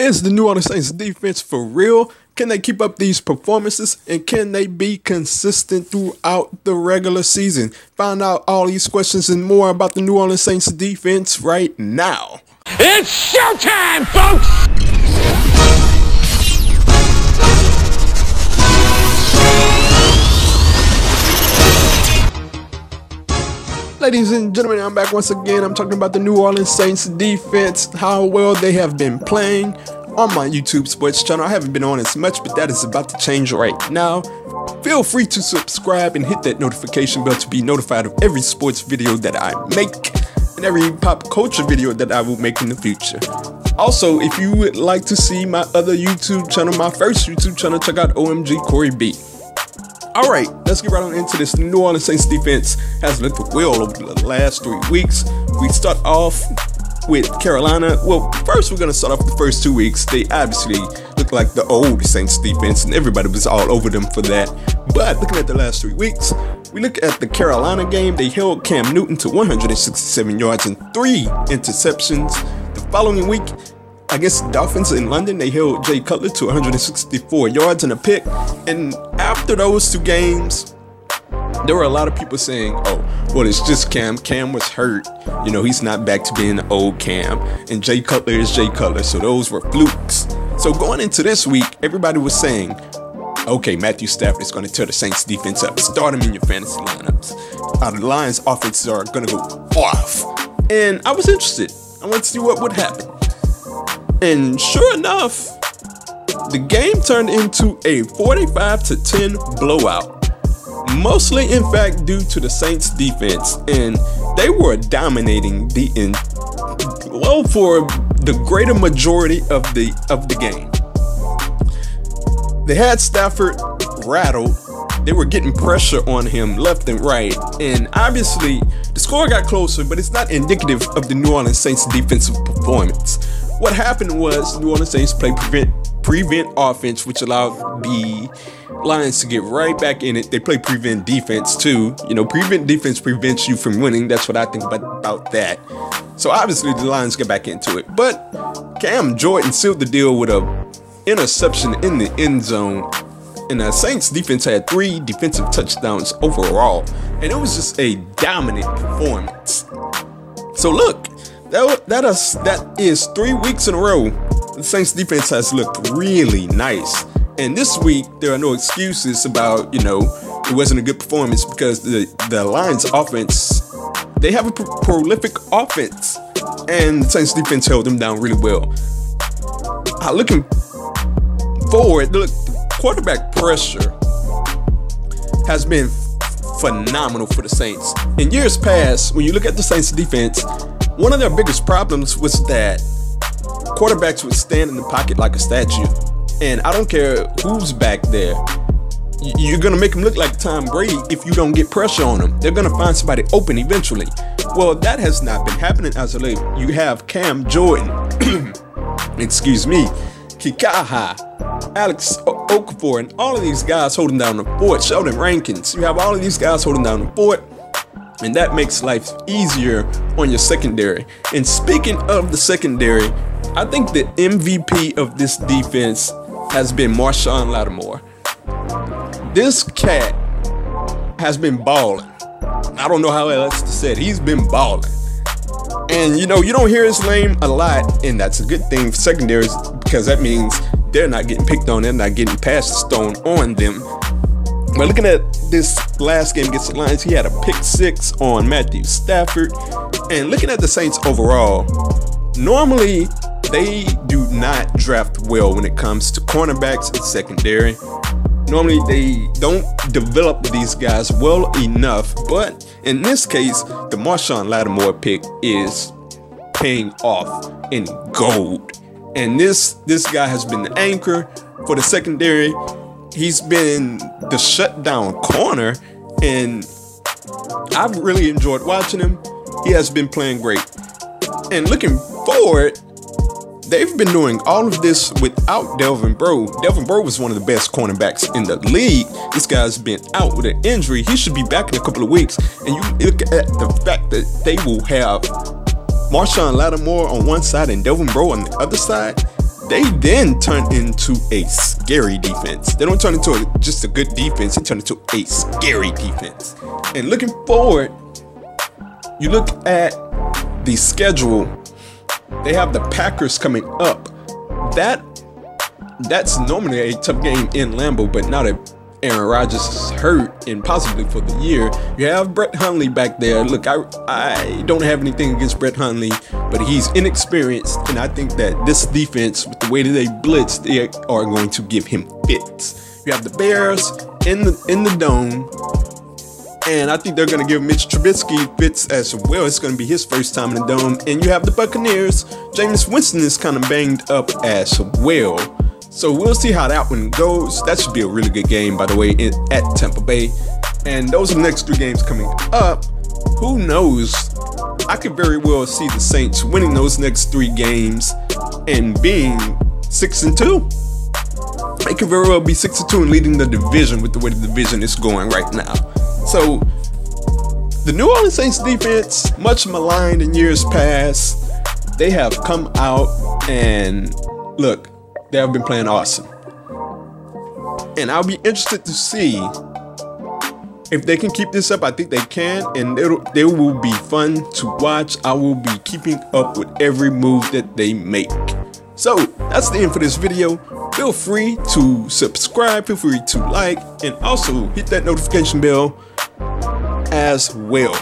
Is the New Orleans Saints defense for real? Can they keep up these performances? And can they be consistent throughout the regular season? Find out all these questions and more about the New Orleans Saints defense right now. It's showtime, folks! Ladies and gentlemen, I'm back once again. I'm talking about the New Orleans Saints defense, how well they have been playing on my YouTube sports channel. I haven't been on as much, but that is about to change right now. Feel free to subscribe and hit that notification bell to be notified of every sports video that I make and every pop culture video that I will make in the future. Also, if you would like to see my other YouTube channel, my first YouTube channel, check out o.m.g Corey B. Alright, let's get right on into this. The New Orleans Saints defense has looked well over the last 3 weeks. We start off with Carolina. Well, first we're going to start off the first 2 weeks. They obviously look like the old Saints defense, and everybody was all over them for that. But looking at the last 3 weeks, we look at the Carolina game. They held Cam Newton to 167 yards and 3 interceptions. The following week, against the Dolphins in London, they held Jay Cutler to 164 yards and a pick. And after those 2 games, there were a lot of people saying, oh, well, it's just Cam. Cam was hurt. You know, he's not back to being the old Cam. And Jay Cutler is Jay Cutler. So those were flukes. So going into this week, everybody was saying, okay, Matthew Stafford is going to tear the Saints defense up. Start him in your fantasy lineups. The Lions offenses are going to go off. And I was interested. I wanted to see what would happen. And sure enough, the game turned into a 45-10 blowout. Mostly, in fact, due to the Saints defense. And they were dominating for the greater majority of the game. They had Stafford rattled. They were getting pressure on him left and right. And obviously, the score got closer, but it's not indicative of the New Orleans Saints defensive performance. What happened was New Orleans Saints played prevent offense, which allowed the Lions to get right back in it. They play prevent defense too. You know, prevent defense prevents you from winning. That's what I think about that. So obviously the Lions get back into it. But Cam Jordan sealed the deal with an interception in the end zone. And the Saints defense had 3 defensive touchdowns overall. And it was just a dominant performance. So look, that is 3 weeks in a row the Saints defense has looked really nice. And this week there are no excuses about, you know, it wasn't a good performance, because the Lions offense, they have a prolific offense, and the Saints defense held them down really well. Looking forward, look, the quarterback pressure has been phenomenal for the Saints. In years past, when you look at the Saints defense, one of their biggest problems was that quarterbacks would stand in the pocket like a statue. And I don't care who's back there, you're going to make them look like Tom Brady if you don't get pressure on them. They're going to find somebody open eventually. Well, that has not been happening as of late. You have Cam Jordan, excuse me, Kikaha, Alex Okafor, and all of these guys holding down the fort. Sheldon Rankins. You have all of these guys holding down the fort. And that makes life easier on your secondary. And speaking of the secondary, I think the MVP of this defense has been Marshon Lattimore. This cat has been balling. I don't know how else to say it. He's been balling. And you know, you don't hear his name a lot, and that's a good thing for secondaries, because that means they're not getting picked on, they're not getting passes thrown on them. But looking at this last game against the Lions, he had a pick-6 on Matthew Stafford. And looking at the Saints overall, normally they do not draft well when it comes to cornerbacks and secondary. Normally they don't develop these guys well enough. But in this case, the Marshon Lattimore pick is paying off in gold. And this guy has been the anchor for the secondary. He's been the shutdown corner, and I've really enjoyed watching him. He has been playing great. And looking forward, they've been doing all of this without Delvin Breaux. Delvin Breaux was one of the best cornerbacks in the league. This guy's been out with an injury. He should be back in a couple of weeks. And you look at the fact that they will have Marshon Lattimore on one side and Delvin Breaux on the other side. they then turn into a scary defense. They don't turn into just a good defense, they turn into a scary defense. And looking forward, you look at the schedule, they have the Packers coming up. That's normally a tough game in Lambeau, but now that Aaron Rodgers is hurt and possibly for the year, you have Brett Hundley back there. Look, I don't have anything against Brett Hundley, but he's inexperienced, and I think that this defense, with the way that they blitz, they are going to give him fits. You have the Bears in the dome, and I think they're going to give Mitch Trubisky fits as well. It's going to be his first time in the dome. And you have the Buccaneers. Jameis Winston is kind of banged up as well. So we'll see how that one goes. That should be a really good game, by the way, at Tampa Bay. And those are the next 3 games coming up. Who knows? I could very well see the Saints winning those next 3 games and being 6-2. They could very well be 6-2 and leading the division with the way the division is going right now. So the New Orleans Saints defense, much maligned in years past, they have come out and look, they have been playing awesome. And I'll be interested to see if they can keep this up. I think they can, and they will be fun to watch. I will be keeping up with every move that they make. So that's the end for this video. Feel free to subscribe, feel free to like, and also hit that notification bell as well.